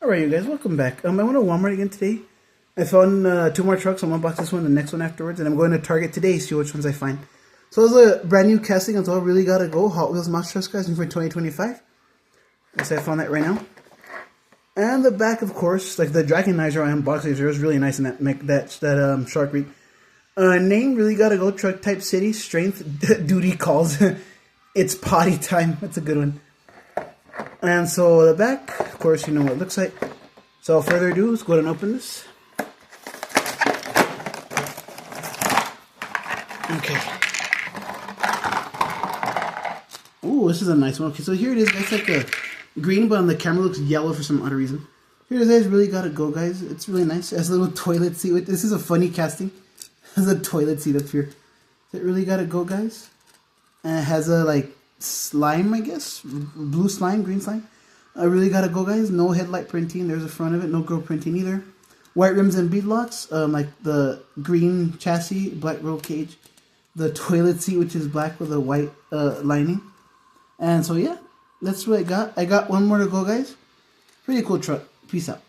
Alright, you guys, welcome back. I went to Walmart again today. I found two more trucks. I'm going to unbox this one, the next one afterwards, and I'm going to Target today to see which ones I find. So there's a brand new casting as well, really gotta go. Hot Wheels Monster Trucks casting for 2025. So I found that right now. And the back, of course, like the Dragonizer I unboxed, it was really nice in that shark read. Name, really gotta go. Truck type city, strength, duty calls. It's potty time. That's a good one. And so the back, of course, you know what it looks like. So without further ado, let's go ahead and open this. Okay. Ooh, this is a nice one. Okay, so here it is. It's like a green, but on the camera looks yellow for some odd reason. Here it is. Really gotta go, guys. It's really nice. It has a little toilet seat. This is a funny casting. There's a toilet seat up here. It really gotta go, guys. And it has a like slime, I guess, blue slime, green slime. I really gotta go, guys. No headlight printing. There's the front of it. No grill printing either. White rims and bead locks. Like the green chassis, black roll cage. The toilet seat, which is black with a white lining. And so yeah, that's what I got. I got one more to go, guys. Pretty cool truck. Peace out.